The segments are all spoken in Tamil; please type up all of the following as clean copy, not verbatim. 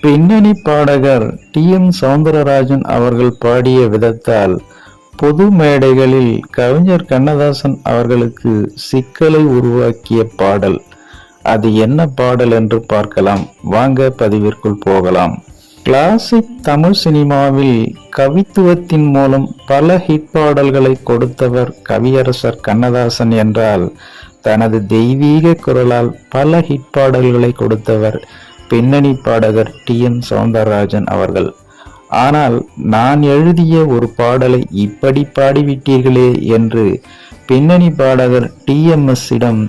பின்னணி பாடகர் டி.எம். சௌந்தரராஜன் அவர்கள் பாடிய விதத்தால் பொது மேடைகளில் கவிஞர் கண்ணதாசன் அவர்களுக்கு சிக்கலை உருவாக்கிய பாடல். அது என்ன பாடல் என்று பார்க்கலாம். வாங்க பதிவிற்குள் போகலாம். கிளாசிக் தமிழ் சினிமாவில் கவித்துவத்தின் மூலம் பல ஹிட் பாடல்களை கொடுத்தவர் கவியரசர் கண்ணதாசன் என்றால், தனது தெய்வீக குரலால் பல ஹிட் பாடல்களை கொடுத்தவர் பின்னணி பாடகர் டி.எம். சௌந்தரராஜன் அவர்கள். ஆனால் நான் எழுதிய ஒரு பாடலை இப்படி பாடிவிட்டீர்களே என்று பின்னணி பாடகர் டி.எம்.எஸ்.இடம்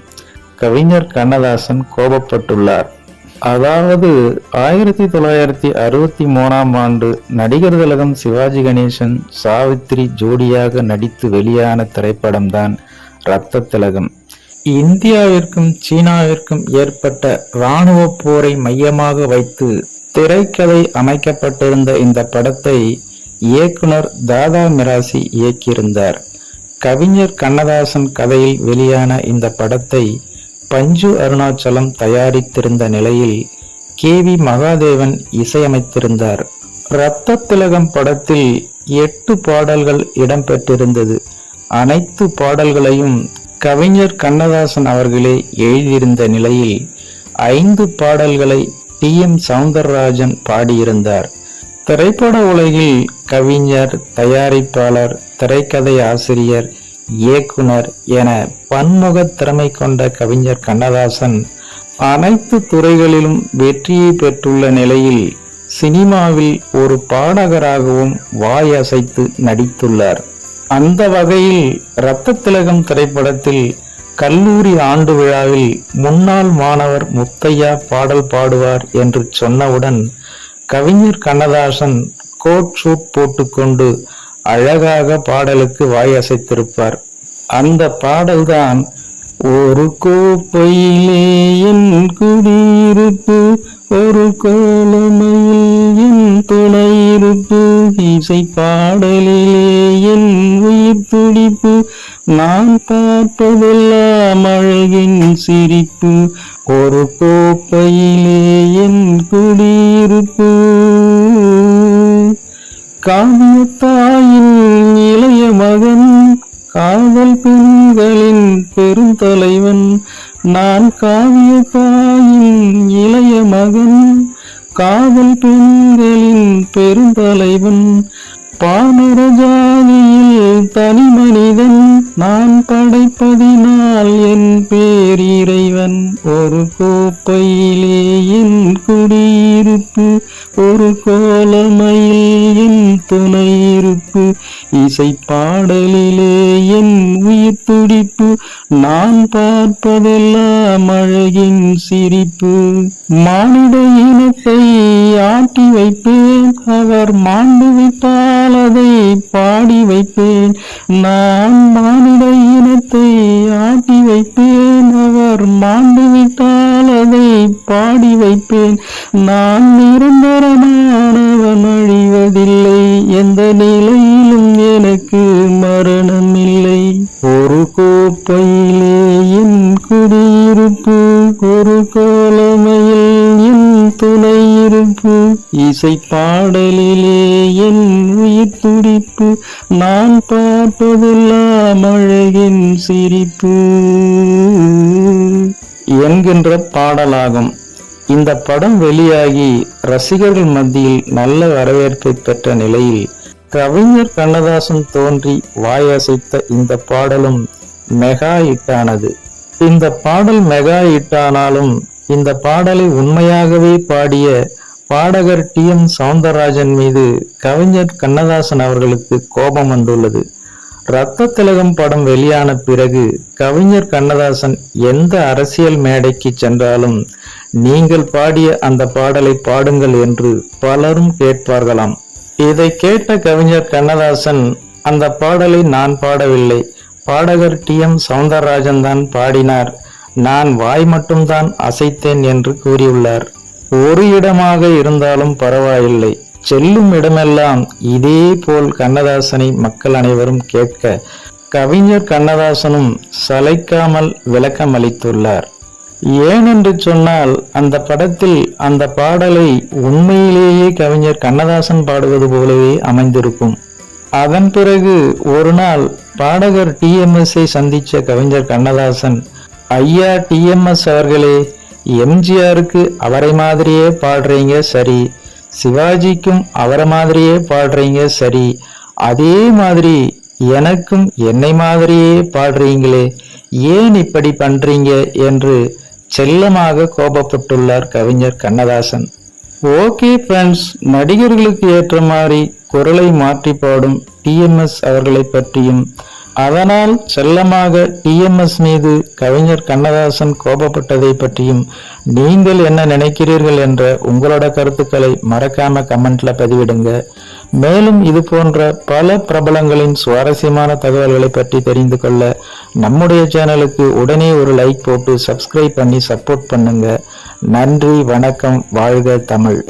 கவிஞர் கண்ணதாசன் கோபப்பட்டுள்ளார். அதாவது 1963ஆம் ஆண்டு நடிகர் திலகம் சிவாஜி கணேசன் சாவித்திரி ஜோடியாக நடித்து வெளியான திரைப்படம்தான் ரத்த திலகம். இந்தியாவிற்கும் சீனாவிற்கும் ஏற்பட்ட இராணுவ போரை மையமாக வைத்து திரைக்கதை அமைக்கப்பட்டிருந்த இந்த படத்தை இயக்குனர் தாதா மிராசி இயக்கியிருந்தார். கவிஞர் கண்ணதாசன் கதையில் வெளியான இந்த படத்தை பஞ்சு அருணாச்சலம் தயாரித்திருந்த நிலையில் கே.வி. மகாதேவன் இசையமைத்திருந்தார். ரத்த திலகம் படத்தில் 8 பாடல்கள் இடம்பெற்றிருந்தது. அனைத்து பாடல்களையும் கவிஞர் கண்ணதாசன் அவர்களே எழுதியிருந்த நிலையில் 5 பாடல்களை டி.எம். சௌந்தரராஜன் பாடியிருந்தார். திரைப்பட உலகில் கவிஞர், தயாரிப்பாளர், திரைக்கதை ஆசிரியர், இயக்குனர் என பன்முக திறமை கொண்ட கவிஞர் கண்ணதாசன் அனைத்து துறைகளிலும் வெற்றியை பெற்றுள்ள நிலையில் சினிமாவில் ஒரு பாடகராகவும் வாய் அசைத்து நடித்துள்ளார். அந்த வகையில் ரத்த திலகம் திரைப்படத்தில் கல்லூரி ஆண்டு விழாவில் முன்னாள் மாணவர் முத்தையா பாடல் பாடுவார் என்று சொன்னவுடன் கவிஞர் கண்ணதாசன் கோட் ஷூட் போட்டுக்கொண்டு அழகாக பாடலுக்கு வாய் அசைத்திருப்பார். அந்த பாடல்தான் ஒரு கோப்பையிலே என் குடியிருப்பு, ஒரு கோலமையில் என் துணையிருப்பு, இசை பாடலிலே என் உயிர் துடிப்பு, நான் பார்ப்பதெல்லாம் அழகின் சிரிப்பு, ஒரு கோப்பையிலே என் குடியிருப்பு. காவியத்தாயின் இளைய மகன், காதல் பெண்களின் பெருந்தலைவன், நான் காவியத்தாயின் இளைய மகன், காதல் பெண்களின் பெருந்தலைவன், பாமர ஜாதியில் தனி மனிதன், நான் படைப்பதினால் என் பேர் இறைவன், ஒரு கோப்பையிலே என் குடியிருப்பு, ஒரு கோலமையில் என் துணையிருப்பு, இசை பாடலிலே என் உயிர் துடிப்பு, நான் பார்ப்பதெல்லாம் அழகின் சிரிப்பு. மானிட இனத்தை ஆட்டி வைப்பேன், அவர் மாண்டு விட்டால் அதை பாடி வைப்பேன், நான் மானிட இனத்தை ஆட்டி வைப்பேன், அவர் மாண்டு விட்டால் அதை பாடி வைப்பேன், நான் நிரந்தரமானவன் அழிவதில்லை, எந்த நிலையிலும் எனக்கு மரணம் இல்லை, ஒரு கோப்பையிலே என் குடியிருப்பு, ஒரு கோலமையில் என் துணையிருப்பு, இசை பாடலிலே என் உயிர் துடிப்பு, நான் பார்ப்பதெல்லாம் அழகின் சிரிப்பு என்கின்ற பாடலாகும். இந்த படம் வெளியாகி ரசிகர்கள் மத்தியில் நல்ல வரவேற்பை பெற்ற நிலையில் கவிஞர் கண்ணதாசன் தோன்றி வாயசைத்த இந்த பாடலும் மெகா ஹிட்டானது. இந்த பாடல் மெகா ஹிட்டானாலும் இந்த பாடலை உண்மையாகவே பாடிய பாடகர் டி.எம். சௌந்தரராஜன் மீது கவிஞர் கண்ணதாசன் அவர்களுக்கு கோபம் வந்துள்ளது. ரத்த திலகம் படம் வெளியான பிறகு கவிஞர் கண்ணதாசன் எந்த அரசியல் மேடைக்கு சென்றாலும் நீங்கள் பாடிய அந்த பாடலை பாடுங்கள் என்று பலரும் கேட்பார்களாம். இதை கேட்ட கவிஞர் கண்ணதாசன், அந்த பாடலை நான் பாடவில்லை, பாடகர் டி.எம். சௌந்தரராஜன் தான் பாடினார், நான் வாய் மட்டும்தான் அசைத்தேன் என்று கூறியுள்ளார். ஒரு இடமாக இருந்தாலும் பரவாயில்லை, செல்லும் இடமெல்லாம் இதே போல் கண்ணதாசனை மக்கள் அனைவரும் கேட்க கவிஞர் கண்ணதாசனும் சளைக்காமல் விளக்கம் அளித்துள்ளார். ஏனென்று சொன்னால் அந்த படத்தில் அந்த பாடலை உண்மையிலேயே கவிஞர் கண்ணதாசன் பாடுவது போலவே அமைந்திருக்கும். அதன் பிறகு ஒரு நாள் பாடகர் டிஎம்எஸ்ஐ சந்திச்ச கவிஞர் கண்ணதாசன், ஐயா டிஎம்எஸ் அவர்களே, எம்ஜிஆருக்கு அவரை மாதிரியே பாடுறீங்க சரி, சிவாஜிக்கும் அவரை மாதிரியே பாடுறீங்க சரி, அதே மாதிரி எனக்கும் என்னை மாதிரியே பாடுறீங்களே, ஏன் இப்படி பண்றீங்க என்று செல்லமாக கோபப்பட்டுள்ளார் கவிஞர் கண்ணதாசன். ஓகே ஃப்ரெண்ட்ஸ், நடிகர்களுக்கு ஏற்ற மாதிரி குரலை மாற்றி பாடும் டிஎம்எஸ் அவர்களை பற்றியும் அதனால் செல்லமாக டிஎம்எஸ் மீது கவிஞர் கண்ணதாசன் கோபப்பட்டதை பற்றியும் நீங்கள் என்ன நினைக்கிறீர்கள் என்ற உங்களோட கருத்துக்களை மறக்காம கமெண்ட்ல பதிவிடுங்க. மேலும் இது போன்ற பல பிரபலங்களின் சுவாரஸ்யமான தகவல்களை பற்றி தெரிந்து கொள்ள நம்முடைய சேனலுக்கு உடனே ஒரு லைக் போட்டு சப்ஸ்கிரைப் பண்ணி சப்போர்ட் பண்ணுங்க. நன்றி, வணக்கம், வாழ்க தமிழ்.